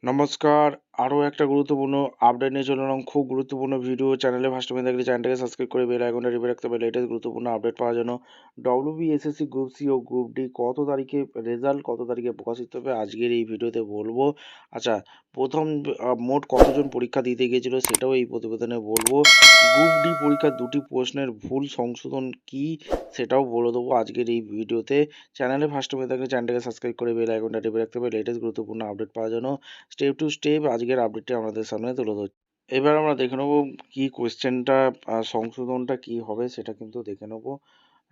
নমস্কার, আরও একটা গুরুত্বপূর্ণ আপডেট নিয়ে চলে এলাম। খুব গুরুত্বপূর্ণ ভিডিও। চ্যানেলে ফার্স্ট টাইম থাকলে চ্যানেলটাকে সাবস্ক্রাইব করে বেল আইকনটা টিপে রাখতে হবে লেটেস্ট গুরুত্বপূর্ণ আপডেট পাওয়ার জন্য। ডব্লিউবিএসএসসি গ্রুপ সি ও গ্রুপ ডি কত তারিখে রেজাল্ট কত তারিখে প্রকাশিত হবে আজকের এই ভিডিওতে বলবো। আচ্ছা, প্রথম মোট কতজন পরীক্ষা দিতে গিয়েছিল সেটাও এই প্রতিবেদনে বলবো। গ্রুপ ডি পরীক্ষার দুটি প্রশ্নের ভুল সংশোধন কি সেটাও বলে দেবো আজকের এই ভিডিওতে। চ্যানেলে ফার্স্ট টাইম থাকলে চ্যানেলটাকে সাবস্ক্রাইব করে বেল আইকনটা টিপে রাখতে হবে লেটেস্ট গুরুত্বপূর্ণ আপডেট পাওয়ার জন্য। স্টেপ টু স্টেপ আজকের আপডেটটি আমাদের সামনে তুলে ধরছি। এবার আমরা দেখে নেব কি কোয়েশ্চেনটা সংশোধনটা কি হবে সেটা কিন্তু দেখে নেব।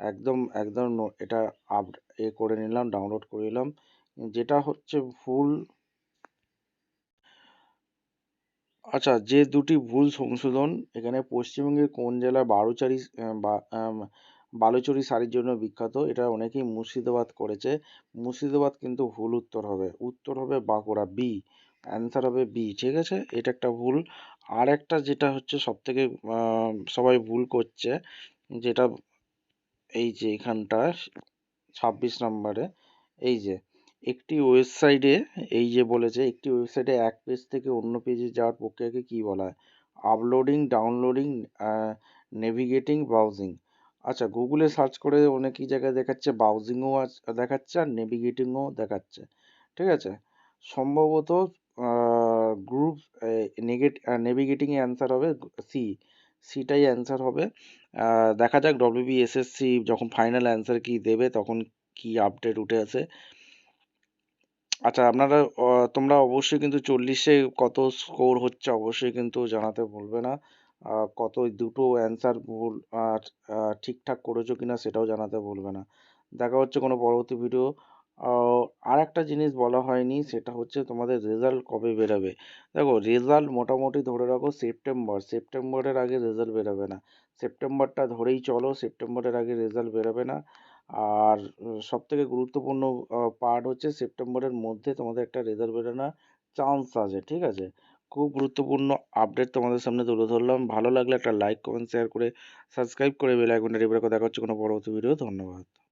একদম একদম এটা করে নিলাম, ডাউনলোড করে নিলাম। যেটা হচ্ছে ভুল, আচ্ছা, যে দুটি ভুল সংশোধন এখানে পশ্চিমবঙ্গের কোন জেলা বালুচরী শাড়ির জন্য বিখ্যাত, এটা অনেকেই মুর্শিদাবাদ করেছে। মুর্শিদাবাদ কিন্তু ভুল উত্তর হবে, উত্তর হবে বাঁকুড়া, বি। অ্যান্সার হবে বি, ঠিক আছে, এটা একটা ভুল। আর একটা যেটা হচ্ছে সব থেকে সবাই ভুল করছে, যেটা এই যে এখানটা 26 নম্বরে, এই যে একটি ওয়েবসাইটে, এই যে বলেছে একটি ওয়েবসাইটে এক পেজ থেকে অন্য পেজে যাওয়ার প্রক্রিয়াকে কি বলা হয়? Uploading, downloading, navigating, browsing. আচ্ছা, গুগলে সার্চ করে অনেকই জায়গায় দেখাচ্ছে ব্রাউজিংও দেখাচ্ছে আর নেভিগেটিংও দেখাচ্ছে, ঠিক আছে। সম্ভবত গ্রুপ নেভিগেটিংয়ে অ্যান্সার হবে সি, সিটাই অ্যান্সার হবে। দেখা যাক ডব্লিউবিএসএসসি যখন ফাইনাল অ্যান্সার কি দেবে তখন কি আপডেট উঠে আসে। আচ্ছা, তোমরা অবশ্যই কিন্তু 40-এ কত স্কোর হচ্ছে অবশ্যই কিন্তু জানাতে ভুলবে না। কত দুটো অ্যান্সার ভুল ঠিকঠাক করেছো কিনা সেটাও জানাতে ভুলবে না। দেখা হচ্ছে কোনো পরবর্তী ভিডিও। আর একটা জিনিস বলা হয়নি, সেটা হচ্ছে তোমাদের রেজাল্ট কবে বেরোবে। দেখো, রেজাল্ট মোটামুটি ধরে রাখো সেপ্টেম্বরের আগে রেজাল্ট বেরোবে না। সেপ্টেম্বরটা ধরেই চলো, সেপ্টেম্বরের আগে রেজাল্ট বেরোবে না। আর সবথেকে গুরুত্বপূর্ণ পার্ট হচ্ছে সেপ্টেম্বরের মধ্যে তোমাদের একটা রেজাল্ট বেরোনোর চান্স আছে, ঠিক আছে। খুব গুরুত্বপূর্ণ আপডেট তোমাদের সামনে তুলে ধরলাম। ভালো লাগলে একটা লাইক, কমেন্ট, শেয়ার করে সাবস্ক্রাইব করে বেল আইকনটা টিপে রাখো। দেখা হচ্ছে কোনো পরবর্তী ভিডিও। ধন্যবাদ।